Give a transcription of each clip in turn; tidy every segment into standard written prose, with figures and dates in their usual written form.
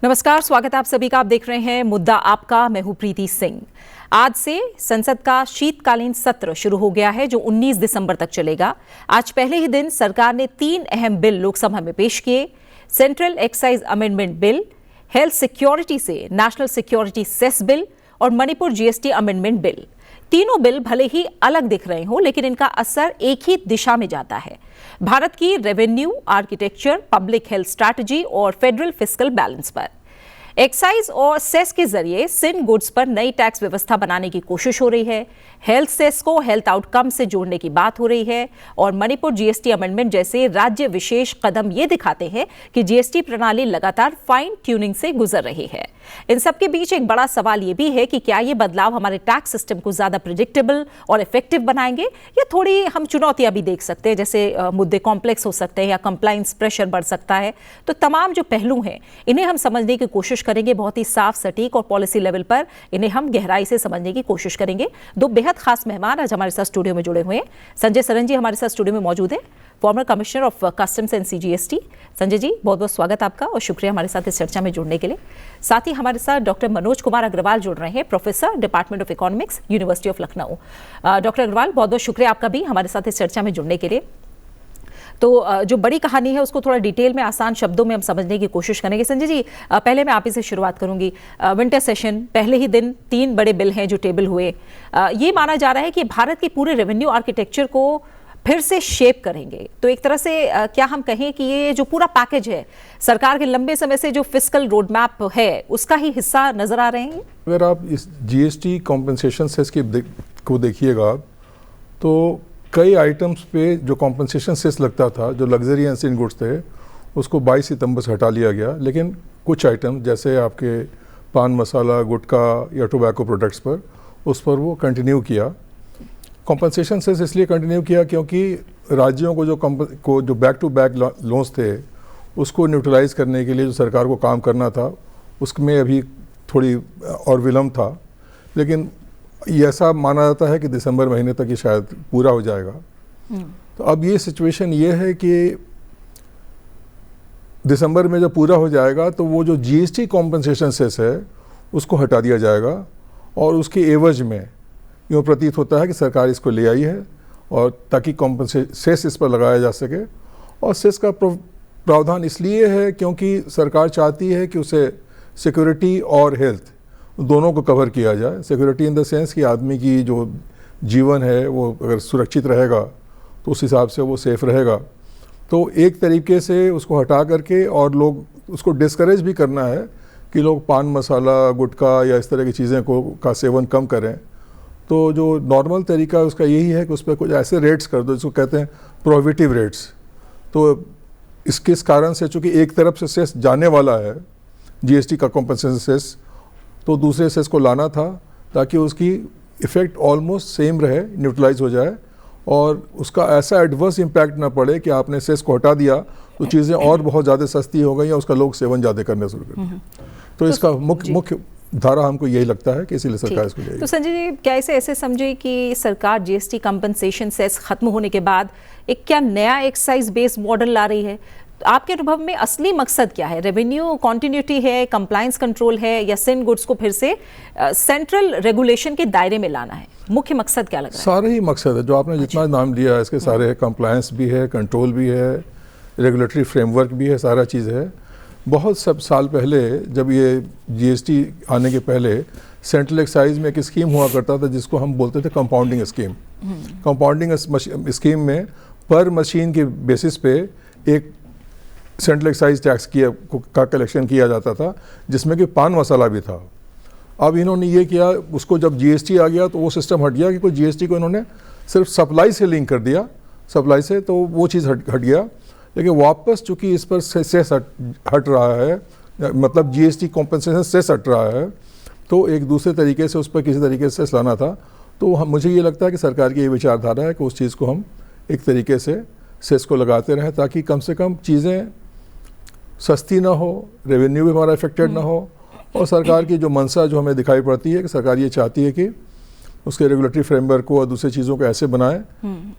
नमस्कार, स्वागत है आप सभी का। आप देख रहे हैं मुद्दा आपका। मैं हूं प्रीति सिंह। आज से संसद का शीतकालीन सत्र शुरू हो गया है जो 19 दिसंबर तक चलेगा। आज पहले ही दिन सरकार ने 3 अहम बिल लोकसभा में पेश किए। Central excise amendment bill, health security से नेशनल सिक्योरिटी सेस बिल और मणिपुर जीएसटी अमेंडमेंट बिल। तीनों बिल भले ही अलग दिख रहे हों, लेकिन इनका असर एक ही दिशा में जाता है, भारत की revenue architecture, public health strategy और फेडरल फिस्कल बैलेंस पर। एक्साइज और सेस के जरिए सिन गुड्स पर नई टैक्स व्यवस्था बनाने की कोशिश हो रही है। हेल्थ सेस को हेल्थ आउटकम से जोड़ने की बात हो रही है और मणिपुर जीएसटी अमेंडमेंट जैसे राज्य विशेष कदम ये दिखाते हैं कि जीएसटी प्रणाली लगातार फाइन ट्यूनिंग से गुजर रही है। इन सबके बीच एक बड़ा सवाल ये भी है कि क्या ये बदलाव हमारे टैक्स सिस्टम को ज्यादा प्रिडिक्टेबल और इफेक्टिव बनाएंगे या थोड़ी हम चुनौतियां भी देख सकते हैं, जैसे मुद्दे कॉम्प्लेक्स हो सकते हैं या कंप्लायंस प्रेशर बढ़ सकता है। तो तमाम जो पहलू हैं इन्हें हम समझने की कोशिश करेंगे, बहुत ही साफ, सटीक और पॉलिसी लेवल पर इन्हें हम गहराई से समझने की कोशिश करेंगे। दो बेहद खास मेहमान आज हमारे साथ स्टूडियो में जुड़े हुए हैं। संजय सरन जी हमारे साथ स्टूडियो में मौजूद हैं, former commissioner of customs and CGST. Sanjay ji, बहुत बहुत स्वागत आपका और शुक्रिया हमारे साथ इस चर्चा में जुड़ने के लिए। साथ ही हमारे साथ डॉक्टर मनोज कुमार अग्रवाल जुड़ रहे हैं, professor, department of economics, university of Lucknow. Doctor Agarwal, बहुत बहुत शुक्रिया आपका भी हमारे साथ इस चर्चा में जुड़ने के लिए। तो जो बड़ी कहानी है उसको थोड़ा डिटेल में, आसान शब्दों में हम समझने की कोशिश करेंगे। संजय जी, पहले मैं आप ही से शुरुआत करूंगी। विंटर सेशन पहले ही दिन 3 बड़े बिल हैं जो टेबल हुए। ये माना जा रहा है कि भारत के पूरे रेवेन्यू आर्किटेक्चर को फिर से शेप करेंगे। तो एक तरह से क्या हम कहें कि ये जो पूरा पैकेज है सरकार के लंबे समय से जो फिस्कल रोड मैप है उसका ही हिस्सा नजर आ रहे हैं? अगर आप इस जीएसटी कॉम्पनसेशन सेस को देखिएगा तो कई आइटम्स पे जो कॉम्पनसेशन सेस लगता था, जो लग्जरी एंड सिन गुड्स थे, उसको 22 सितंबर से हटा लिया गया। लेकिन कुछ आइटम जैसे आपके पान मसाला, गुटखा या टोबैको प्रोडक्ट्स पर, उस पर वो कंटिन्यू किया। कॉम्पनसेशन सेस इसलिए कंटिन्यू किया क्योंकि राज्यों को जो बैक टू बैक लोन्स थे उसको न्यूट्रलाइज करने के लिए जो सरकार को काम करना था उसमें अभी थोड़ी और विलम्ब था। लेकिन ये ऐसा माना जाता है कि दिसंबर महीने तक ये शायद पूरा हो जाएगा। तो अब ये सिचुएशन ये है कि दिसंबर में जब पूरा हो जाएगा तो वो जो जीएसटी कॉम्पनसेशन सेस है उसको हटा दिया जाएगा और उसके एवज में यूँ प्रतीत होता है कि सरकार इसको ले आई है और ताकि सेस इस पर लगाया जा सके। और सेस का प्रावधान इसलिए है क्योंकि सरकार चाहती है कि उसे सिक्योरिटी और हेल्थ दोनों को कवर किया जाए। सिक्योरिटी इन द सेंस कि आदमी की जो जीवन है वो अगर सुरक्षित रहेगा तो उस हिसाब से वो सेफ रहेगा। तो एक तरीके से उसको हटा करके और लोग उसको डिस्करेज भी करना है कि लोग पान मसाला, गुटखा या इस तरह की चीज़ें का सेवन कम करें। तो जो नॉर्मल तरीका उसका यही है कि उस पर कुछ ऐसे रेट्स कर दो जिसको कहते हैं प्रोहिबिटिव रेट्स। तो इस कारण से चूँकि एक तरफ से सेस जाने वाला है जीएसटी का कॉम्पनसेशन सेस, तो दूसरे सेस को लाना था ताकि उसकी इफ़ेक्ट ऑलमोस्ट सेम रहे, न्यूट्रलाइज हो जाए और उसका ऐसा एडवर्स इम्पैक्ट ना पड़े कि आपने सेस को हटा दिया तो चीज़ें और बहुत ज़्यादा सस्ती हो गई या उसका लोग सेवन ज़्यादा करने शुरू कर दिया। तो इसका मुख्य धारा हमको यही लगता है कि इसीलिए सरकार इसको ले। तो संजय जी, क्या इसे ऐसे समझे कि सरकार जीएसटी कंपनसेशन सेस खत्म होने के बाद एक क्या नया एक्साइज बेस्ड मॉडल ला रही है? आपके अनुभव में असली मकसद क्या है? रेवेन्यू कॉन्टिन्यूटी है, कंप्लायंस कंट्रोल है या सिन गुड्स को फिर से सेंट्रल रेगुलेशन के दायरे में लाना है? मुख्य मकसद क्या लग रहा है? सारे ही मकसद है जो आपने जितना नाम लिया है, इसके सारे है। कंप्लायंस भी है, कंट्रोल भी है, रेगुलेटरी फ्रेमवर्क भी है, सारा चीज़ है। बहुत सब साल पहले जब ये जीएसटी आने के पहले सेंट्रल एक्साइज में एक स्कीम हुआ करता था जिसको हम बोलते थे कंपाउंडिंग स्कीम। कंपाउंडिंग स्कीम में पर मशीन के बेसिस पे एक सेंट्रल एक्साइज टैक्स का कलेक्शन किया जाता था जिसमें कि पान मसाला भी था। अब इन्होंने ये किया, उसको जब जीएसटी आ गया तो वो सिस्टम हट गया कि कोई जीएसटी को इन्होंने सिर्फ सप्लाई से लिंक कर दिया, सप्लाई से, तो वो चीज़ हट गया। लेकिन वापस चूँकि इस पर सेस हट रहा है, मतलब जीएसटी कॉम्पनसेशन सेस हट रहा है, तो एक दूसरे तरीके से उस पर किसी तरीके से सेस लाना था। तो मुझे ये लगता है कि सरकार की ये विचारधारा है कि उस चीज़ को हम एक तरीके से सेस को लगाते रहें ताकि कम से कम चीज़ें सस्ती ना हो, रेवेन्यू भी हमारा इफेक्टेड ना हो और सरकार की जो मंशा जो हमें दिखाई पड़ती है कि सरकार ये चाहती है कि उसके रेगुलेटरी फ्रेमवर्क को और दूसरी चीज़ों को ऐसे बनाएं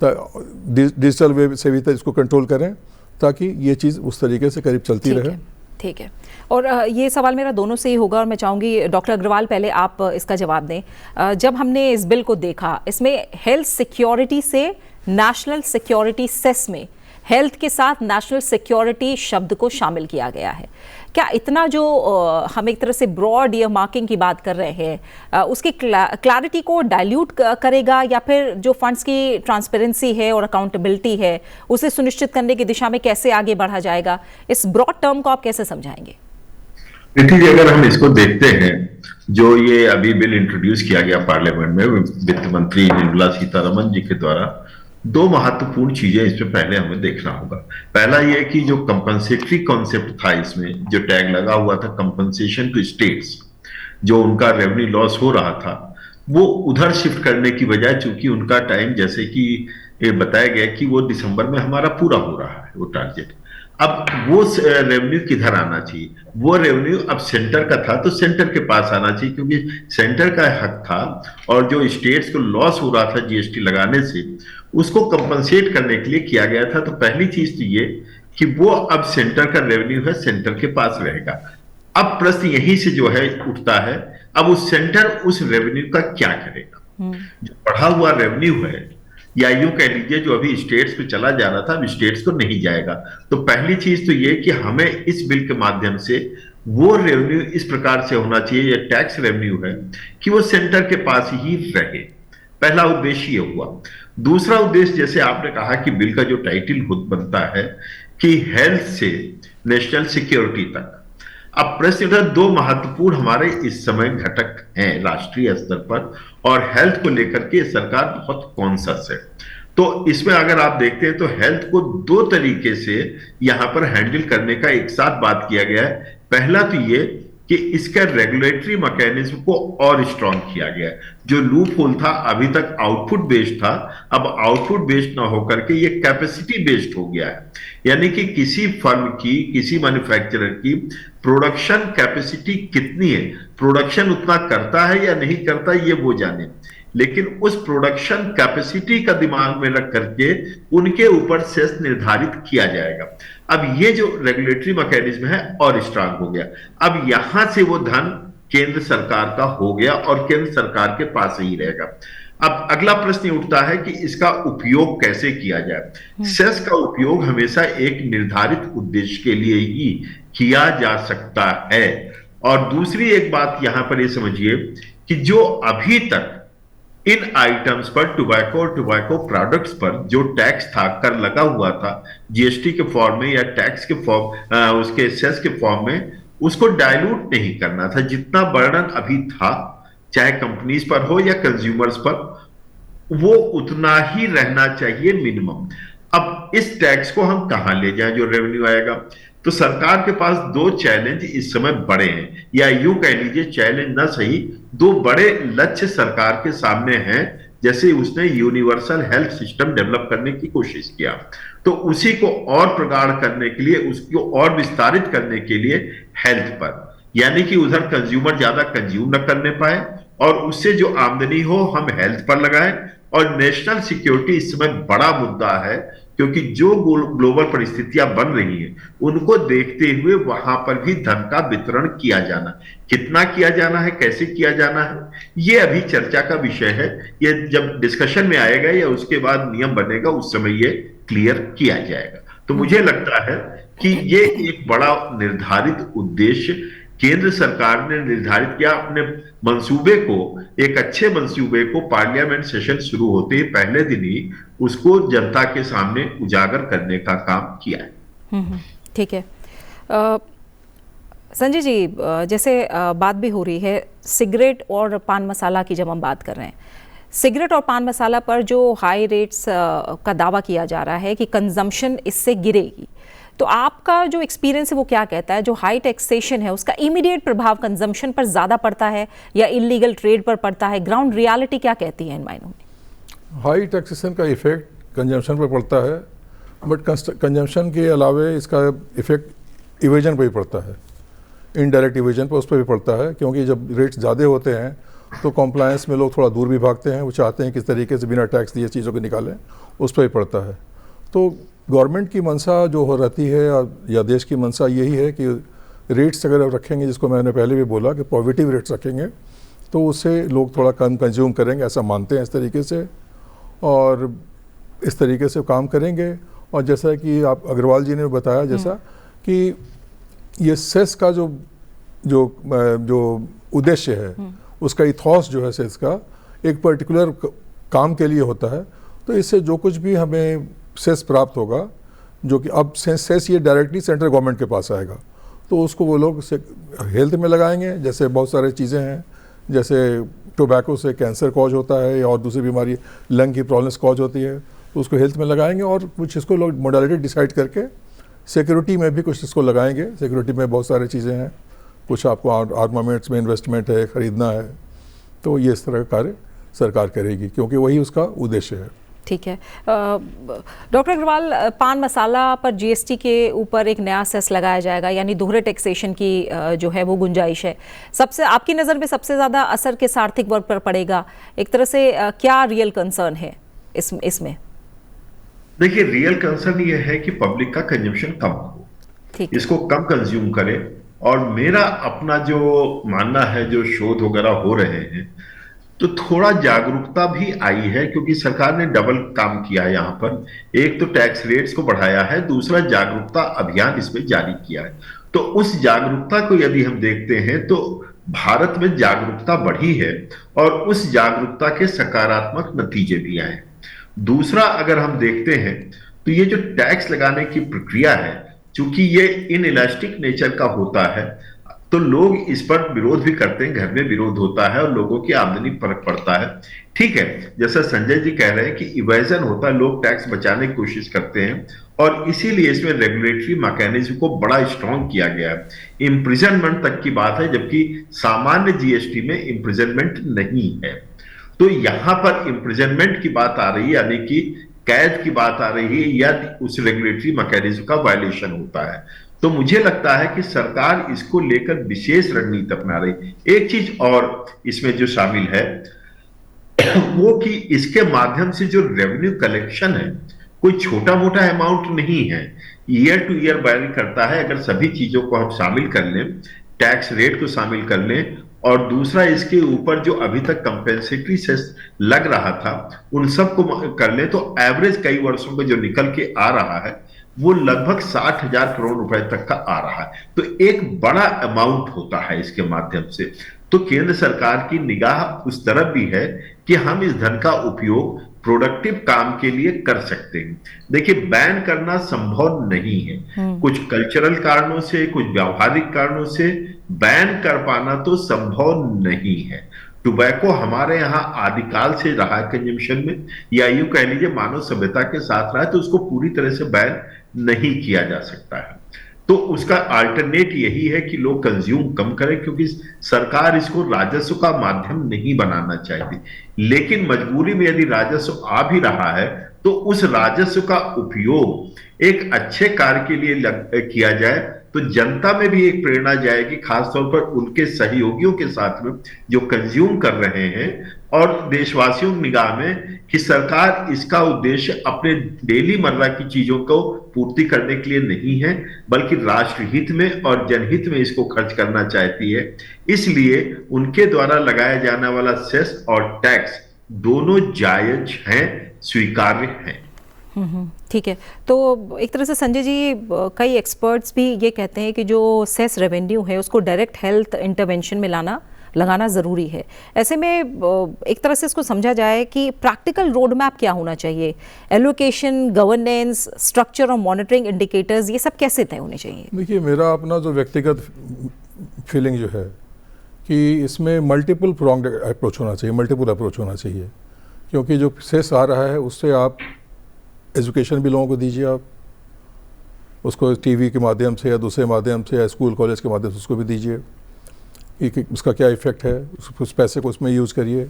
डिजिटल वे से भी इसको कंट्रोल करें ताकि ये चीज़ उस तरीके से करीब चलती रहे। ठीक है। और ये सवाल मेरा दोनों से ही होगा और मैं चाहूँगी डॉक्टर अग्रवाल पहले आप इसका जवाब दें। जब हमने इस बिल को देखा, इसमें हेल्थ सिक्योरिटी से नेशनल सिक्योरिटी सेस में हेल्थ के साथ नेशनल सिक्योरिटी शब्द को शामिल किया गया है। क्या इतना जो हम एक तरह से ब्रॉड ईयर मार्किंग की बात कर रहे हैं, उसकी क्लैरिटी को डाइल्यूट करेगा या फिर जो फंड्स की ट्रांसपेरेंसी है और अकाउंटेबिलिटी है उसे सुनिश्चित करने की दिशा में कैसे आगे बढ़ा जाएगा? इस ब्रॉड टर्म को आप कैसे समझाएंगे? नितिन जी, अगर हम इसको देखते हैं, जो ये अभी बिल इंट्रोड्यूस किया गया पार्लियामेंट में वित्त मंत्री निर्मला सीतारमण जी के द्वारा, दो महत्वपूर्ण चीजें इसमें पहले हमें देखना होगा। पहला यह कि जो कंपनसेटरी कॉन्सेप्ट था, इसमें जो टैग लगा हुआ था कंपनसेशन टू स्टेट्स, जो उनका रेवेन्यू लॉस हो रहा था, वो उधर शिफ्ट करने की बजाय, चूंकि उनका टाइम जैसे कि ये बताया गया कि वो दिसंबर में हमारा पूरा हो रहा है वो टारगेट, अब वो रेवेन्यू किधर आना चाहिए? वो रेवेन्यू अब सेंटर का था तो सेंटर के पास आना चाहिए, क्योंकि सेंटर का हक था। और जो स्टेट्स को लॉस हो रहा था जीएसटी लगाने से, उसको कंपनसेट करने के लिए किया गया था। तो पहली चीज तो ये कि वो अब सेंटर का रेवेन्यू है, सेंटर के पास रहेगा। अब प्रश्न यहीं से जो है उठता है, अब उस सेंटर उस रेवेन्यू का क्या करेगा? जो बढ़ा हुआ रेवेन्यू है, या यूं कह लीजिए जो अभी स्टेट्स पे चला जा रहा था, अब स्टेट्स को नहीं जाएगा। तो पहली चीज तो ये कि हमें इस बिल के माध्यम से वो रेवेन्यू इस प्रकार से होना चाहिए, या टैक्स रेवेन्यू है, कि वो सेंटर के पास ही रहे। पहला उद्देश्य ये हुआ। दूसरा उद्देश्य, जैसे आपने कहा कि बिल का जो टाइटल खुद बनता है कि हेल्थ से नेशनल सिक्योरिटी तक, अब प्रश्न उठा, दो महत्वपूर्ण हमारे इस समय घटक हैं राष्ट्रीय स्तर पर, और हेल्थ को लेकर के सरकार बहुत कॉन्शियस है। तो इसमें अगर आप देखते हैं तो हेल्थ को दो तरीके से यहां पर हैंडल करने का एक साथ बात किया गया है। पहला तो ये कि इसका रेगुलेटरी मैकेनिज्म को और स्ट्रांग किया गया है। जो लूप होल था, अभी तक आउटपुट बेस्ड था, अब आउटपुट बेस्ड ना होकर के ये कैपेसिटी बेस्ड हो गया है। यानी कि किसी फर्म की, किसी मैन्युफैक्चरर की प्रोडक्शन कैपेसिटी कितनी है, प्रोडक्शन उतना करता है या नहीं करता ये वो जाने, लेकिन उस प्रोडक्शन कैपेसिटी का दिमाग में रख करके उनके ऊपर सेस निर्धारित किया जाएगा। अब ये जो रेगुलेटरी मैकेनिज्म है और स्ट्रांग हो गया। अब यहां से वो धन केंद्र सरकार का हो गया और केंद्र सरकार के पास ही रहेगा। अब अगला प्रश्न उठता है कि इसका उपयोग कैसे किया जाए। सेस का उपयोग हमेशा एक निर्धारित उद्देश्य के लिए ही किया जा सकता है। और दूसरी एक बात यहां पर ये समझिए कि जो अभी तक इन आइटम्स पर, टोबैको और टोबैको प्रोडक्ट्स पर जो टैक्स था, कर लगा हुआ था जीएसटी के फॉर्म में या टैक्स के फॉर्म, उसके सेस के फॉर्म में, उसको डाइल्यूट नहीं करना था। जितना बर्डन अभी था, चाहे कंपनीज पर हो या कंज्यूमर्स पर, वो उतना ही रहना चाहिए मिनिमम। अब इस टैक्स को हम कहां ले जाएं जो रेवेन्यू आएगा? तो सरकार के पास दो चैलेंज इस समय बड़े हैं, या यूं कह लीजिए चैलेंज ना सही, दो बड़े लक्ष्य सरकार के सामने हैं। जैसे उसने यूनिवर्सल हेल्थ सिस्टम डेवलप करने की कोशिश किया, तो उसी को और प्रगाढ़ करने के लिए, उसको और विस्तारित करने के लिए हेल्थ पर, यानी कि उधर कंज्यूमर ज्यादा कंज्यूम न करने पाए और उससे जो आमदनी हो हम हेल्थ पर लगाएं। और नेशनल सिक्योरिटी इस समय बड़ा मुद्दा है, क्योंकि जो ग्लोबल परिस्थितियां बन रही हैं उनको देखते हुए वहां पर भी धन का वितरण किया जाना, कितना किया जाना है, कैसे किया जाना है, ये अभी चर्चा का विषय है। ये जब डिस्कशन में आएगा या उसके बाद नियम बनेगा, उस समय ये क्लियर किया जाएगा। तो मुझे लगता है कि ये एक बड़ा निर्धारित उद्देश्य केंद्र सरकार ने निर्धारित किया। अपने मंसूबे को, एक अच्छे मंसूबे को पार्लियामेंट सेशन शुरू होते ही पहले दिन ही उसको जनता के सामने उजागर करने का काम किया है। ठीक है। संजय जी, जैसे बात भी हो रही है सिगरेट और पान मसाला की, जब हम बात कर रहे हैं सिगरेट और पान मसाला पर जो हाई रेट्स का दावा किया जा रहा है कि कंजम्पशन इससे गिरेगी, तो आपका जो एक्सपीरियंस है वो क्या कहता है? जो हाई टैक्सेशन है उसका इमीडिएट प्रभाव कंजम्पशन पर ज़्यादा पड़ता है या इलीगल ट्रेड पर पड़ता है? ग्राउंड रियलिटी क्या कहती है इन मायनों में? हाई टैक्सेशन का इफेक्ट कंजम्पशन पर पड़ता है, बट कंजम्पशन के अलावे इसका इफेक्ट इवेजन पर भी पड़ता है, इनडायरेक्ट इवेजन पर, उस पर भी पड़ता है। क्योंकि जब रेट्स ज़्यादा होते हैं तो कॉम्प्लायंस में लोग थोड़ा दूर भी भागते हैं, वो चाहते हैं किस तरीके से बिना टैक्स दिए चीज़ों को निकालें, उस पर भी पड़ता है। तो गवर्नमेंट की मंशा जो हो रहती है या देश की मंशा यही है कि रेट्स अगर आप रखेंगे, जिसको मैंने पहले भी बोला कि पॉजिटिव रेट्स रखेंगे, तो उससे लोग थोड़ा कम कंज्यूम करेंगे, ऐसा मानते हैं इस तरीके से, और इस तरीके से काम करेंगे। और जैसा कि आप अग्रवाल जी ने बताया, जैसा कि ये सेस का जो उद्देश्य है, उसका इथॉस जो है सेस का एक पर्टिकुलर काम के लिए होता है। तो इससे जो कुछ भी हमें सेस प्राप्त होगा, जो कि अब सेस ये डायरेक्टली सेंट्रल गवर्नमेंट के पास आएगा, तो उसको वो लोग हेल्थ में लगाएंगे। जैसे बहुत सारी चीज़ें हैं, जैसे टोबैको से कैंसर कॉज होता है, और दूसरी बीमारी लंग की प्रॉब्लम्स कॉज होती है, तो उसको हेल्थ में लगाएंगे। और कुछ इसको लोग मोडालिटी डिसाइड करके सिक्योरिटी में भी कुछ इसको लगाएंगे। सिक्योरिटी में बहुत सारी चीज़ें हैं, कुछ आपको आर्मामेंट्स में इन्वेस्टमेंट है, ख़रीदना है, तो ये इस तरह का कार्य सरकार करेगी, क्योंकि वही उसका उद्देश्य है। ठीक है। डॉक्टर अग्रवाल, पान मसाला पर जीएसटी के ऊपर एक नया सेस लगाया जाएगा, यानी दोहरे टैक्सेशन की जो है वो गुंजाइश है। सबसे आपकी नज़र में सबसे ज़्यादा असर किस आर्थिक वर्ग पर पड़ेगा? एक तरह से क्या रियल कंसर्न है इसमें? देखिए, रियल कंसर्न ये है कि पब्लिक का कंजम्पशन कम हो, इसको कम कंज्यूम करे। और मेरा अपना जो मानना है, जो शोध वगैरह हो रहे हैं, तो थोड़ा जागरूकता भी आई है, क्योंकि सरकार ने डबल काम किया है यहाँ पर। एक तो टैक्स रेट्स को बढ़ाया है, दूसरा जागरूकता अभियान इसमें जारी किया है। तो उस जागरूकता को यदि हम देखते हैं तो भारत में जागरूकता बढ़ी है, और उस जागरूकता के सकारात्मक नतीजे भी आए। दूसरा, अगर हम देखते हैं तो ये जो टैक्स लगाने की प्रक्रिया है, चूंकि ये इनइलास्टिक नेचर का होता है, तो लोग इस पर विरोध भी करते हैं, घर में विरोध होता है और लोगों की आमदनी फर्क पड़ता है। ठीक है, जैसा संजय जी कह रहे हैं कि इवेजन होता है, लोग टैक्स बचाने की कोशिश करते हैं, और इसीलिए इसमें रेगुलेटरी मैकेनिज्म को बड़ा स्ट्रॉन्ग किया गया है। इम्प्रिजनमेंट तक की बात है, जबकि सामान्य जीएसटी में इम्प्रिजनमेंट नहीं है। तो यहां पर इम्प्रिजनमेंट की बात आ रही है, यानी कि कैद की बात आ रही है, या उस रेगुलेटरी मैकेनिज्म का वायलेशन होता है। तो मुझे लगता है कि सरकार इसको लेकर विशेष रणनीति अपना रही। एक चीज और इसमें जो शामिल है वो कि इसके माध्यम से जो रेवेन्यू कलेक्शन है, कोई छोटा मोटा अमाउंट नहीं है, ईयर टू ईयर वैरी करता है। अगर सभी चीजों को हम शामिल कर लें, टैक्स रेट को शामिल कर लें, और दूसरा इसके ऊपर जो अभी तक कंपेंसेटरी सेस लग रहा था, उन सबको कर ले, तो एवरेज कई वर्षों में जो निकल के आ रहा है वो लगभग 60,000 करोड़ रुपए तक का आ रहा है। तो एक बड़ा अमाउंट होता है इसके माध्यम से। तो केंद्र सरकार की निगाह उस तरफ भी है कि हम इस धन का उपयोग प्रोडक्टिव काम के लिए कर सकते हैं। देखिए, बैन करना संभव नहीं है, कुछ कल्चरल कारणों से, कुछ व्यावहारिक कारणों से बैन कर पाना तो संभव नहीं है। टोबैको हमारे यहाँ आदिकाल से रहा है कंजम्पशन में, या यूं कह लीजिए मानव सभ्यता के साथ रहा है, तो उसको पूरी तरह से बैन नहीं किया जा सकता है। तो उसका अल्टरनेट यही है कि लोग कंज्यूम कम करें, क्योंकि सरकार इसको राजस्व का माध्यम नहीं बनाना चाहती। लेकिन मजबूरी में यदि राजस्व आ भी रहा है, तो उस राजस्व का उपयोग एक अच्छे कार्य के लिए किया जाए, तो जनता में भी एक प्रेरणा जाएगी, खासतौर पर उनके सहयोगियों के साथ में जो कंज्यूम कर रहे हैं, और देशवासियों की निगाह में कि सरकार इसका उद्देश्य अपने डेली मर्रा की चीजों को पूर्ति करने के लिए नहीं है, बल्कि राष्ट्रहित में और जनहित में इसको खर्च करना चाहती है। इसलिए उनके द्वारा लगाया जाने वाला सेस और टैक्स दोनों जायज हैं, स्वीकार्य हैं। ठीक है। तो एक तरह से संजय जी, कई एक्सपर्ट्स भी ये कहते हैं कि जो सेस रेवेन्यू है उसको डायरेक्ट हेल्थ इंटरवेंशन में लगाना ज़रूरी है। ऐसे में एक तरह से इसको समझा जाए कि प्रैक्टिकल रोड मैप क्या होना चाहिए? एलोकेशन, गवर्नेंस, स्ट्रक्चर और मॉनिटरिंग इंडिकेटर्स, ये सब कैसे तय होने चाहिए? देखिए, मेरा अपना जो व्यक्तिगत फीलिंग जो है कि इसमें मल्टीपल प्रोंग्ड अप्रोच होना चाहिए, मल्टीपल अप्रोच होना चाहिए। क्योंकि जो सेस आ रहा है उससे आप एजुकेशन भी लोगों को दीजिए, आप उसको टीवी के माध्यम से या दूसरे माध्यम से या स्कूल कॉलेज के माध्यम से उसको भी दीजिए कि उसका क्या इफ़ेक्ट है, उस पैसे को उसमें यूज़ करिए।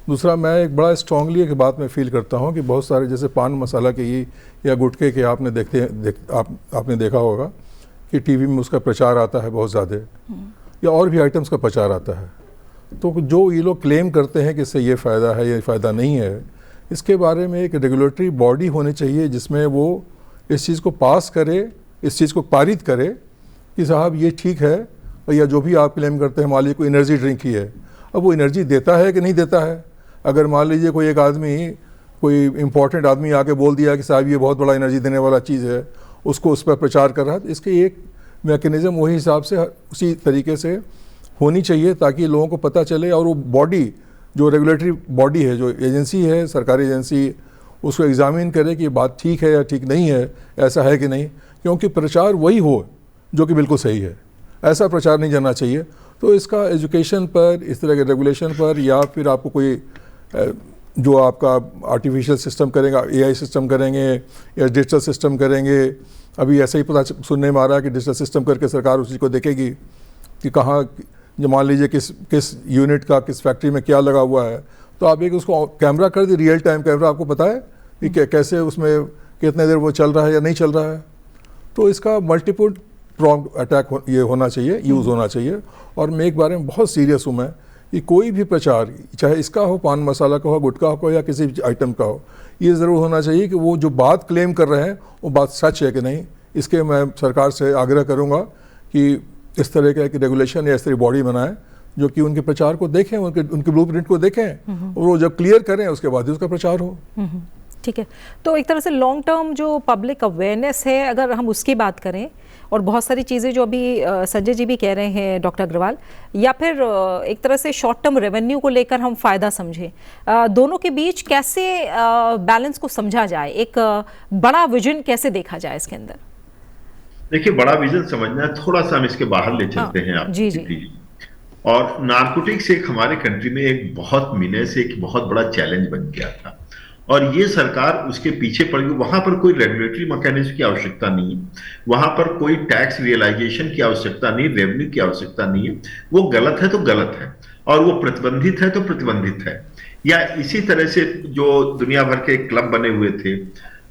दूसरा, मैं एक बड़ा स्ट्रांगली एक बात मैं फील करता हूँ कि बहुत सारे जैसे पान मसाला के ही या गुटखे के आपने आपने देखा होगा कि टीवी में उसका प्रचार आता है बहुत ज़्यादा, या और भी आइटम्स का प्रचार आता है। तो जो ये लोग क्लेम करते हैं कि इससे ये फ़ायदा है, ये फ़ायदा नहीं है, इसके बारे में एक रेगुलेटरी बॉडी होनी चाहिए जिसमें वो इस चीज़ को पास करे, इस चीज़ को पारित करे, कि साहब ये ठीक है, या जो भी आप क्लेम करते हैं, मान लीजिए कोई एनर्जी ड्रिंक ही है, अब वो एनर्जी देता है कि नहीं देता है। अगर मान लीजिए कोई एक आदमी, कोई इंपॉर्टेंट आदमी आके बोल दिया कि साहब ये बहुत बड़ा एनर्जी देने वाला चीज़ है, उसको उस पर प्रचार कर रहा है, तो इसकी एक मैकेनिज़्म वही हिसाब से उसी तरीके से होनी चाहिए ताकि लोगों को पता चले, और वो बॉडी जो रेगुलेटरी बॉडी है, जो एजेंसी है, सरकारी एजेंसी, उसको एग्जामिन करे कि ये बात ठीक है या ठीक नहीं है, ऐसा है कि नहीं, क्योंकि प्रचार वही हो जो कि बिल्कुल सही है, ऐसा प्रचार नहीं जाना चाहिए। तो इसका एजुकेशन पर, इस तरह के रेगुलेशन पर, या फिर आपको कोई जो आपका आर्टिफिशियल सिस्टम करेगा, AI सिस्टम करेंगे या डिजिटल सिस्टम करेंगे। अभी ऐसा ही पता सुनने में आ रहा है कि डिजिटल सिस्टम करके सरकार उस चीज़ को देखेगी कि कहाँ, जो मान लीजिए किस यूनिट का, किस फैक्ट्री में क्या लगा हुआ है, तो आप एक उसको कैमरा कर दी, रियल टाइम कैमरा, आपको पता है कि कैसे उसमें कितने देर वो चल रहा है या नहीं चल रहा है। तो इसका मल्टीपल प्रॉन्ग अटैक ये होना चाहिए, यूज़ होना चाहिए। और मैं एक बारे में बहुत सीरियस हूँ मैं कि कोई भी प्रचार, चाहे इसका हो, पान मसाला का हो, गुटखा हो, या किसी भी आइटम का हो, ये ज़रूर होना चाहिए कि वो जो बात क्लेम कर रहे हैं वो बात सच है कि नहीं। इसके मैं सरकार से आग्रह करूँगा कि इस तरह का एक रेगुलेशन या इस तरह बॉडी बनाएं जो कि उनके प्रचार को देखें, उनके ब्लूप्रिंट को देखें, और वो जब क्लियर करें उसके बाद ही उसका प्रचार हो। ठीक है, तो एक तरह से लॉन्ग टर्म जो पब्लिक अवेयरनेस है, अगर हम उसकी बात करें, और बहुत सारी चीज़ें जो अभी संजय जी भी कह रहे हैं, डॉक्टर अग्रवाल, या फिर एक तरह से शॉर्ट टर्म रेवेन्यू को लेकर हम फ़ायदा समझें, दोनों के बीच कैसे बैलेंस को समझा जाए, एक बड़ा विजन कैसे देखा जाए इसके अंदर? देखिए, बड़ा विजन समझना है, थोड़ा सा हम इसके बाहर ले चलते हैं आप। जी। और नारकोटिक्स एक हमारे कंट्री में एक बहुत महीने से एक बहुत बड़ा चैलेंज बन गया था, और ये सरकार उसके पीछे पड़ गई। वहां पर कोई रेगुलेटरी मैकेनिज्म की आवश्यकता नहीं है, वहां पर कोई टैक्स रियलाइजेशन की आवश्यकता नहीं, रेवेन्यू की आवश्यकता नहीं है। वो गलत है तो गलत है, और वो प्रतिबंधित है तो प्रतिबंधित है। या इसी तरह से जो दुनिया भर के क्लब बने हुए थे,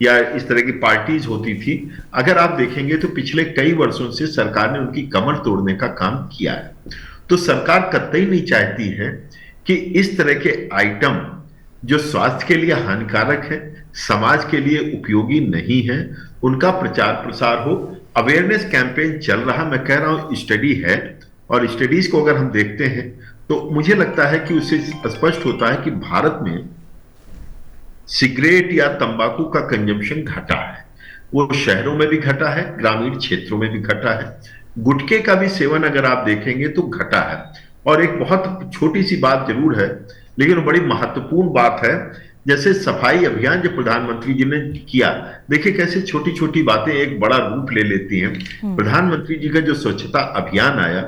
या इस तरह की पार्टीज होती थी, अगर आप देखेंगे तो पिछले कई वर्षों से सरकार ने उनकी कमर तोड़ने का काम किया है। तो सरकार कतई नहीं चाहती है कि इस तरह के आइटम जो स्वास्थ्य के लिए हानिकारक है, समाज के लिए उपयोगी नहीं है, उनका प्रचार प्रसार हो। अवेयरनेस कैंपेन चल रहा, मैं कह रहा हूं स्टडी है, और स्टडीज को अगर हम देखते हैं तो मुझे लगता है कि उससे स्पष्ट होता है कि भारत में सिगरेट या तंबाकू का कंजम्पशन घटा है। वो शहरों में भी घटा है, ग्रामीण क्षेत्रों में भी घटा है। गुटखे का भी सेवन अगर आप देखेंगे तो घटा है। और एक बहुत छोटी सी बात जरूर है, लेकिन बड़ी महत्वपूर्ण बात है, जैसे सफाई अभियान जो प्रधानमंत्री जी ने किया, देखिए कैसे छोटी छोटी बातें एक बड़ा रूप ले लेती हैं। प्रधानमंत्री जी का जो स्वच्छता अभियान आया,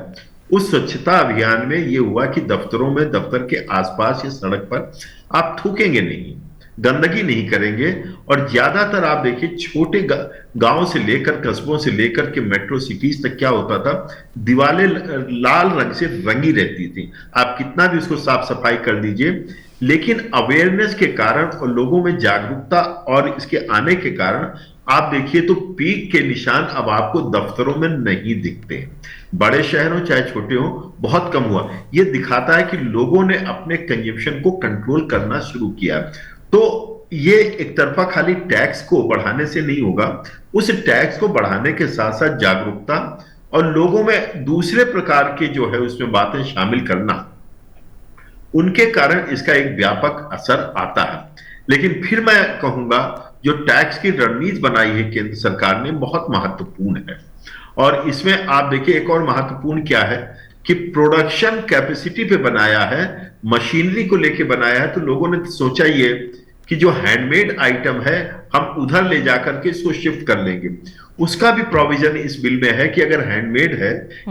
उस स्वच्छता अभियान में यह हुआ कि दफ्तरों में, दफ्तर के आसपास या सड़क पर आप थूकेंगे नहीं, गंदगी नहीं करेंगे। और ज्यादातर आप देखिए छोटे गांव से लेकर, कस्बों से लेकर के मेट्रो सिटीज तक क्या होता था, दीवारें लाल रंग से रंगी रहती थी। आप कितना भी उसको साफ सफाई कर दीजिए, लेकिन अवेयरनेस के कारण और लोगों में जागरूकता और इसके आने के कारण आप देखिए तो पीक के निशान अब आपको दफ्तरों में नहीं दिखते। बड़े शहरों चाहे छोटे हो, बहुत कम हुआ। यह दिखाता है कि लोगों ने अपने कंजम्पशन को कंट्रोल करना शुरू किया। तो ये एक तरफा खाली टैक्स को बढ़ाने से नहीं होगा, उस टैक्स को बढ़ाने के साथ साथ जागरूकता और लोगों में दूसरे प्रकार के जो है उसमें बातें शामिल करना, उनके कारण इसका एक व्यापक असर आता है। लेकिन फिर मैं कहूंगा जो टैक्स की रणनीति बनाई है केंद्र सरकार ने, बहुत महत्वपूर्ण है। और इसमें आप देखिए एक और महत्वपूर्ण क्या है कि प्रोडक्शन कैपेसिटी पे बनाया है, मशीनरी को लेके बनाया है। तो लोगों ने सोचा ये कि जो हैंडमेड आइटम है हम उधर ले जाकर के इसको शिफ्ट कर लेंगे। उसका भी प्रोविजन इस बिल में है कि अगर हैंडमेड है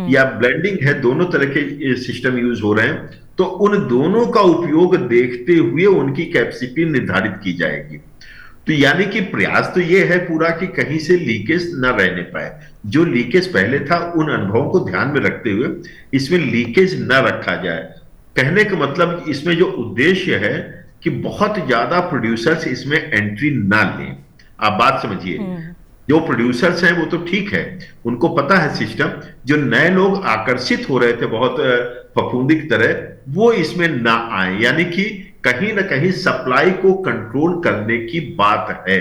या ब्लेंडिंग है, दोनों तरह के सिस्टम यूज हो रहे हैं, तो उन दोनों का उपयोग देखते हुए उनकी कैपेसिटी निर्धारित की जाएगी। तो यानी कि प्रयास तो ये है पूरा कि कहीं से लीकेज न रहने पाए। जो लीकेज पहले था उन अनुभवों को ध्यान में रखते हुए इसमें लीकेज न रखा जाए। कहने का मतलब इसमें जो उद्देश्य है कि बहुत ज्यादा प्रोड्यूसर्स इसमें एंट्री ना लें। आप बात समझिए, जो प्रोड्यूसर्स हैं वो तो ठीक है, उनको पता है सिस्टम। जो नए लोग आकर्षित हो रहे थे बहुत फफूंदी की तरह, वो इसमें ना आए। यानी कि कहीं ना कहीं सप्लाई को कंट्रोल करने की बात है।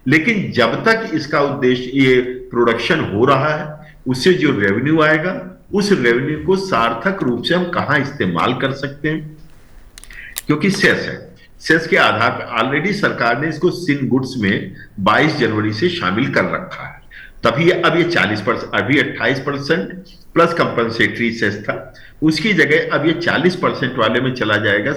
लेकिन जब तक इसका उद्देश्य ये प्रोडक्शन हो रहा है, उससे जो रेवेन्यू आएगा उस रेवेन्यू को सार्थक रूप से हम कहां इस्तेमाल कर सकते हैं, क्योंकि सेस है, सेस के आधार पर ऑलरेडी सरकार ने इसको सिन गुड्स में 22 जनवरी से शामिल कर रखा है। तभी अब ये 40%, अभी 28% प्लस कंपनसेटरी सेस था, उसकी जगह अब ये 40% वाले में चला जाएगा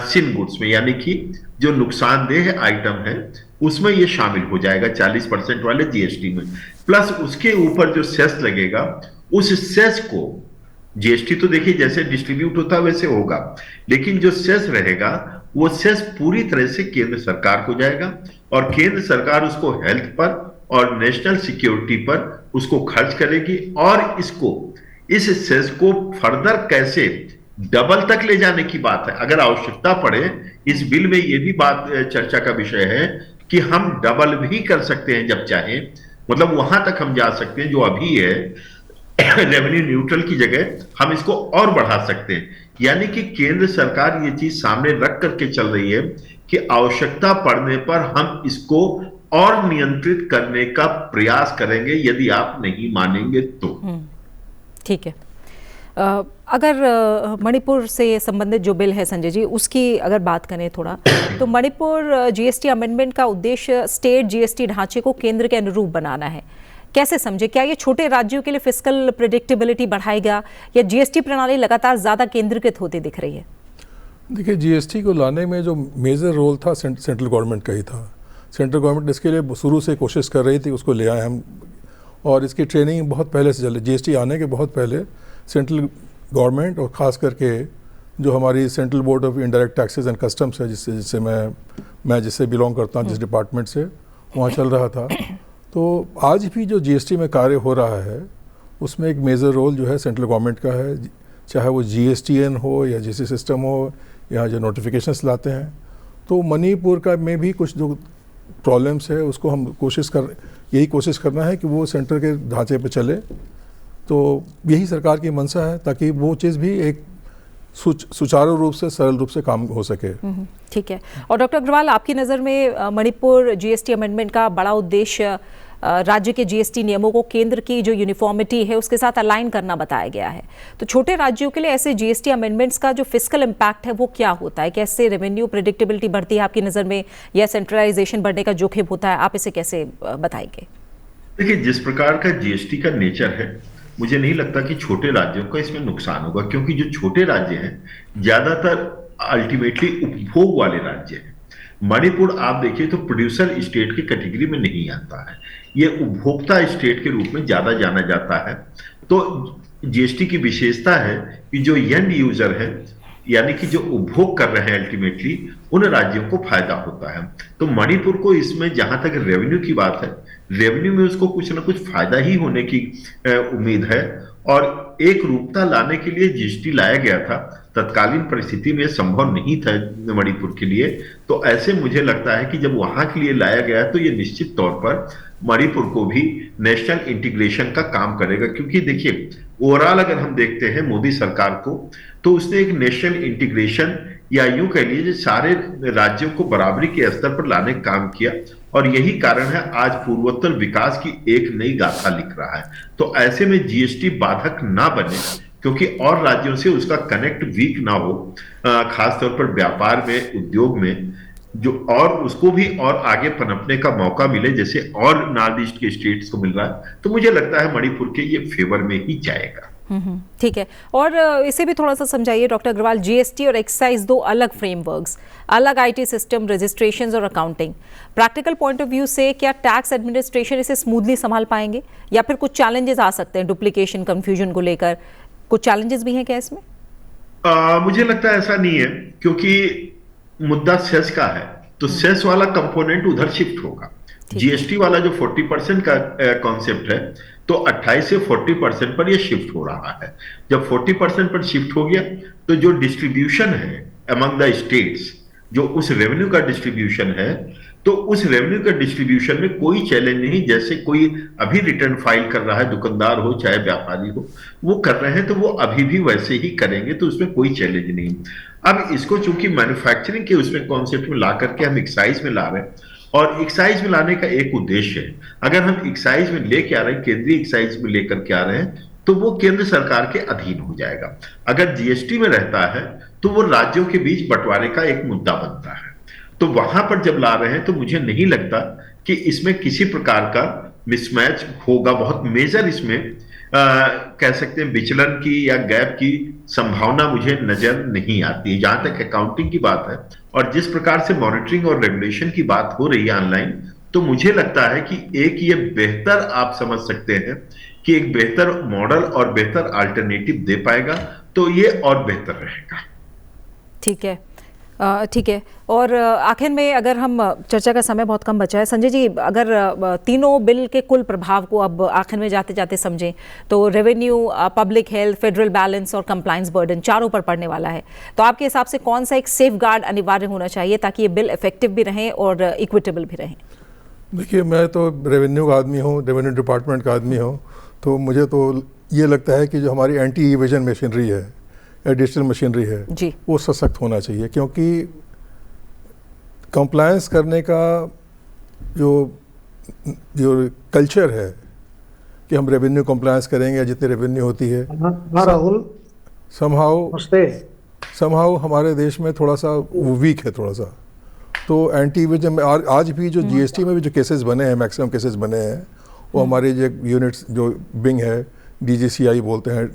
सिन गुड्स में, यानी कि जो नुकसानदेह आइटम है उसमें ये शामिल हो जाएगा 40% वाले जीएसटी में। प्लस उसके ऊपर जो सेस लगेगा उस सेस को, जीएसटी तो देखिए जैसे डिस्ट्रीब्यूट होता है वैसे होगा, लेकिन जो सेस रहेगा वो सेस पूरी तरह से केंद्र सरकार को जाएगा और केंद्र सरकार उसको हेल्थ पर और नेशनल सिक्योरिटी पर उसको खर्च करेगी और इसको, इस सेस को फर्दर कैसे डबल तक ले जाने की बात है। अगर आवश्यकता पड़े, इस बिल में यह भी बात चर्चा का विषय है कि हम डबल भी कर सकते हैं जब चाहे, मतलब वहां तक हम जा सकते हैं जो अभी है रेवेन्यू न्यूट्रल की जगह हम इसको और बढ़ा सकते हैं। यानी कि केंद्र सरकार ये चीज सामने रख करके चल रही है कि आवश्यकता पड़ने पर हम इसको और नियंत्रित करने का प्रयास करेंगे यदि आप नहीं मानेंगे तो। ठीक है। अगर मणिपुर से संबंधित जो बिल है संजय जी, उसकी अगर बात करें थोड़ा, तो मणिपुर जीएसटी अमेंडमेंट का उद्देश्य स्टेट जीएसटी ढांचे को केंद्र के अनुरूप बनाना है। कैसे समझे, क्या ये छोटे राज्यों के लिए फिस्कल प्रेडिक्टेबिलिटी बढ़ाएगा या जीएसटी प्रणाली लगातार ज्यादा केंद्रीकृत होती दिख रही है? देखिए, जीएसटी को लाने में जो मेजर रोल था सेंट्रल गवर्नमेंट का ही था। सेंट्रल गवर्नमेंट इसके लिए शुरू से कोशिश कर रही थी, उसको ले आए हम, और इसकी ट्रेनिंग बहुत पहले से चले। जीएसटी आने के बहुत पहले सेंट्रल गवर्नमेंट और ख़ास करके जो हमारी central board of indirect taxes and customs है, जिससे मैं जिससे बिलोंग करता हूँ, जिस डिपार्टमेंट से, वहाँ चल रहा था। तो आज भी जो जीएसटी में कार्य हो रहा है उसमें एक मेजर रोल जो है सेंट्रल गवर्नमेंट का है, चाहे वो जीएसटीएन हो या जीएसटी सिस्टम हो या जो नोटिफिकेशंस लाते हैं। तो मणिपुर का में भी कुछ जो प्रॉब्लम्स है उसको हम यही कोशिश करना है कि वो सेंटर के ढांचे पे चले। तो यही सरकार की मंशा है ताकि वो चीज़ भी एक सुचारू रूप से, सरल रूप से काम हो सके। ठीक है। और डॉक्टर अग्रवाल, आपकी नज़र में मणिपुर जीएसटी अमेंडमेंट का बड़ा उद्देश्य राज्य के जीएसटी नियमों को केंद्र की जो यूनिफॉर्मिटी है उसके साथ अलाइन करना बताया गया है। तो छोटे राज्यों के लिए ऐसे जीएसटी अमेंडमेंट्स का जो फिस्कल इम्पैक्ट है वो क्या होता है? कैसे रेवेन्यू प्रेडिक्टेबिलिटी बढ़ती है आपकी नज़र में, या सेंट्रलाइजेशन बढ़ने का जोखिम होता है? आप इसे कैसे बताएंगे? देखिए, जिस प्रकार का जीएसटी का नेचर है, मुझे नहीं लगता कि छोटे राज्यों का इसमें नुकसान होगा, क्योंकि जो छोटे राज्य हैं ज्यादातर अल्टीमेटली उपभोग वाले राज्य हैं। मणिपुर आप देखिए तो प्रोड्यूसर स्टेट की कैटेगरी में नहीं आता है, ये उपभोक्ता स्टेट के रूप में ज्यादा जाना जाता है। तो जीएसटी की विशेषता है कि जो एंड यूजर है, यानी कि जो उपभोग कर रहे हैं अल्टीमेटली, उन राज्यों को फायदा होता है। तो मणिपुर को इसमें जहां तक रेवेन्यू की बात है, रेवेन्यू में उसको कुछ ना कुछ फायदा ही होने की उम्मीद है। और एक रूपता लाने के लिए जीएसटी लाया गया था, तत्कालीन परिस्थिति में संभव नहीं था मणिपुर के लिए। तो ऐसे मुझे लगता है कि जब वहां के लिए लाया गया तो ये निश्चित तौर पर मणिपुर को भी नेशनल इंटीग्रेशन का काम करेगा। क्योंकि देखिए, ओवरऑल अगर हम देखते हैं मोदी सरकार को, तो उसने एक नेशनल इंटीग्रेशन या यूं कह लीजिए सारे राज्यों को बराबरी के स्तर पर लाने का काम किया, और यही कारण है आज पूर्वोत्तर विकास की एक नई गाथा लिख रहा है। तो ऐसे में जीएसटी बाधक ना बने, क्योंकि और राज्यों से उसका कनेक्ट वीक ना हो, खासतौर पर व्यापार में, उद्योग में, जो और उसको भी और आगे पनपने का मौका मिले जैसे और नॉर्थ ईस्ट के स्टेट्स को मिल रहा है। तो मुझे लगता है मणिपुर के ये फेवर में ही जाएगा। ठीक है। और इसे भी थोड़ा सा समझाइए डॉक्टर अग्रवाल, जीएसटी और एक्साइज दो अलग फ्रेमवर्क्स, अलग आईटी सिस्टम, रजिस्ट्रेशंस और accounting. Practical point of view से क्या टैक्स एडमिनिस्ट्रेशन इसे स्मूथली संभाल पाएंगे, या फिर कुछ चैलेंजेस आ सकते हैं डुप्लीकेशन, कंफ्यूजन को लेकर? कुछ चैलेंजेस भी हैं क्या इसमें? मुझे लगता है ऐसा नहीं है, क्योंकि मुद्दा सेस का है, तो सेस वाला कंपोनेंट उधर शिफ्ट होगा। जीएसटी वाला जो 40% का कॉन्सेप्ट है, तो 28 से 40% पर ये शिफ्ट हो रहा है। जब 40% पर शिफ्ट हो गया, तो जो डिस्ट्रीब्यूशन है अमंग द स्टेट्स, जो उस रेवेन्यू का डिस्ट्रीब्यूशन है, तो उस रेवेन्यू का डिस्ट्रीब्यूशन में कोई चैलेंज नहीं। जैसे कोई अभी रिटर्न फाइल कर रहा है, दुकानदार हो चाहे व्यापारी हो, वो कर रहे हैं तो वो अभी भी वैसे ही करेंगे, तो उसमें कोई चैलेंज नहीं। अब इसको चूंकि मैन्युफैक्चरिंग के उसमें कॉन्सेप्ट में ला करके हम एक्साइज में ला रहे हैं, और एक्साइज में लाने का एक उद्देश्य है। अगर हम एक्साइज में लेके आ रहे हैं, केंद्रीय एक्साइज में लेकर के आ रहे हैं, तो वो केंद्र सरकार के अधीन हो जाएगा। अगर जीएसटी में रहता है तो वो राज्यों के बीच बंटवारे का एक मुद्दा बनता है। तो वहां पर जब ला रहे हैं तो मुझे नहीं लगता कि इसमें किसी प्रकार का मिसमैच होगा। बहुत मेजर इसमें कह सकते हैं विचलन की या गैप की संभावना मुझे नजर नहीं आती है। जहां तक अकाउंटिंग की बात है और जिस प्रकार से मॉनिटरिंग और रेगुलेशन की बात हो रही है ऑनलाइन, तो मुझे लगता है कि एक ये बेहतर आप समझ सकते हैं कि एक बेहतर मॉडल और बेहतर अल्टरनेटिव दे पाएगा, तो ये और बेहतर रहेगा। ठीक है, ठीक है। और आखिर में अगर हम, चर्चा का समय बहुत कम बचा है संजय जी, अगर तीनों बिल के कुल प्रभाव को अब आखिर में जाते जाते समझें तो revenue, public health, federal balance और कंप्लायंस बर्डन चारों पर पड़ने वाला है, तो आपके हिसाब से कौन सा एक सेफ गार्ड अनिवार्य होना चाहिए ताकि ये बिल इफेक्टिव भी रहें और इक्विटेबल भी रहें? देखिए, मैं तो रेवेन्यू का आदमी हूँ, रेवेन्यू डिपार्टमेंट का आदमी हूँ, तो मुझे तो ये लगता है कि जो हमारी एंटी इवेजन मशीनरी है, डिजिटल मशीनरी है जी, वो सशक्त होना चाहिए। क्योंकि कंप्लायंस करने का जो कल्चर है कि हम रेवेन्यू कंप्लायंस करेंगे, जितनी रेवेन्यू होती है, राहुल समहाउ हमारे देश में थोड़ा सा वीक है थोड़ा सा। तो एंटी इवेजन में आज भी जो जीएसटी में भी जो केसेस बने हैं, मैक्सिमम केसेस बने हैं, वो हमारे जो यूनिट्स, जो बिंग है, डीजीसीआई बोलते हैं,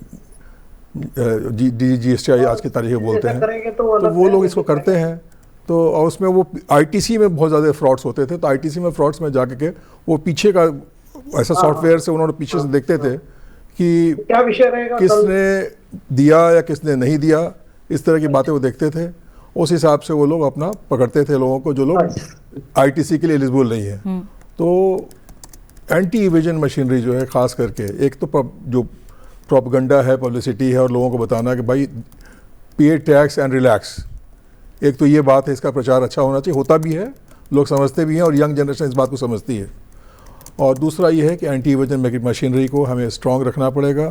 जीएसटी आज की तारीख में बोलते हैं, तो वो लोग इसको करते हैं। तो और उसमें वो आईटीसी में बहुत ज़्यादा फ्रॉड्स होते थे, तो आईटीसी में फ्रॉड्स में जाके के वो पीछे का ऐसा सॉफ्टवेयर से उन्होंने पीछे से देखते थे कि क्या विषय रहेगा, किसने दिया या किसने नहीं दिया, इस तरह की बातें वो देखते थे। उस हिसाब से वो लोग अपना पकड़ते थे लोगों को जो लोग आईटीसी के लिए एलिजिबल नहीं है। तो एंटी इवेजन मशीनरी जो है, ख़ास करके एक तो जो प्रोपगंडा है, पब्लिसिटी है, और लोगों को बताना कि भाई पे टैक्स एंड रिलैक्स, एक तो ये बात है, इसका प्रचार अच्छा होना चाहिए, होता भी है, लोग समझते भी हैं और यंग जनरेशन इस बात को समझती है। और दूसरा ये है कि एंटी इवेजन मशीनरी को हमें स्ट्रॉन्ग रखना पड़ेगा।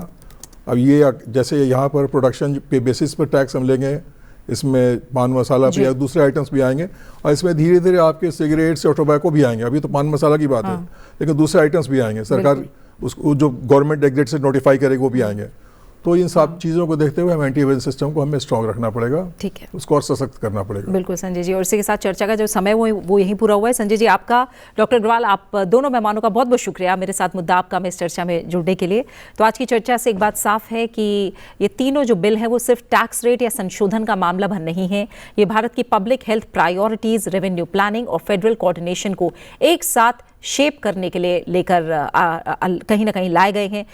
अब ये जैसे यहाँ पर प्रोडक्शन पे बेसिस पर टैक्स हम लेंगे, इसमें पान मसाला भी या दूसरे आइटम्स भी आएंगे, और इसमें धीरे धीरे आपके सिगरेट्स और टोबैको भी आएंगे। अभी तो पान मसाला की बात है, लेकिन दूसरे आइटम्स भी आएंगे, सरकार उसको जो गवर्नमेंट एग्जेट से नोटिफाई करेगी वो भी आएंगे। तो इन सब चीज़ों को देखते हुए हम एंटी इवेजन सिस्टम को हमें स्ट्रॉन्ग रखना पड़ेगा, ठीक है, उसको और सशक्त करना पड़ेगा। बिल्कुल संजय जी, और इसी के साथ चर्चा का जो समय वो यहीं पूरा हुआ है। संजय जी, आपका, डॉक्टर अग्रवाल, आप दोनों मेहमानों का बहुत बहुत शुक्रिया मेरे साथ मुद्दा आपका में इस चर्चा में जुड़ने के लिए। तो आज की चर्चा से एक बात साफ है कि ये तीनों जो बिल हैं वो सिर्फ टैक्स रेट या संशोधन का मामला भर नहीं है, ये भारत की public health priorities, revenue planning और फेडरल कोऑर्डिनेशन को एक साथ शेप करने के लिए लेकर कहीं ना कहीं लाए गए हैं।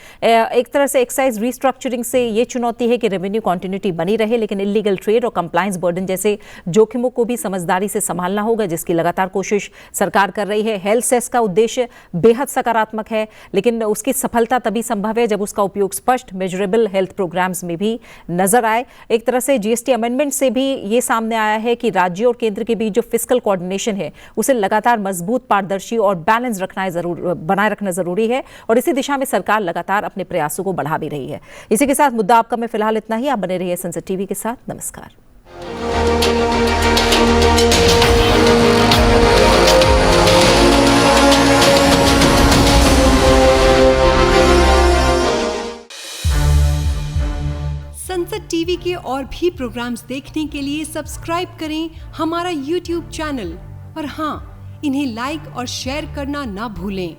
एक तरह से एक्साइज रीस्ट्रक्चरिंग से ये चुनौती है कि रेवेन्यू कॉन्टिन्यूटी बनी रहे, लेकिन इलीगल ट्रेड और कंप्लायंस बर्डन जैसे जोखिमों को भी समझदारी से संभालना होगा, जिसकी लगातार कोशिश सरकार कर रही है। हेल्थ सेस का उद्देश्य बेहद सकारात्मक है, लेकिन उसकी सफलता तभी संभव है जब उसका उपयोग स्पष्ट, मेजरेबल हेल्थ प्रोग्राम्स में भी नजर आए। एक तरह से जीएसटी अमेंडमेंट से भी ये सामने आया है कि राज्यों और केंद्र के बीच जो फिस्कल कोऑर्डिनेशन है उसे लगातार मजबूत, पारदर्शी और बैलेंस बनाए रखना जरूरी है, और इसी दिशा में सरकार लगातार अपने प्रयासों को बढ़ा भी रही है। इसी के साथ मुद्दा आपका में फिलहाल इतना ही। आप बने रहिए संसद टीवी के साथ। नमस्कार। संसद टीवी के और भी प्रोग्राम्स देखने के लिए सब्सक्राइब करें हमारा YouTube चैनल, और हाँ, इन्हें लाइक और शेयर करना ना भूलें।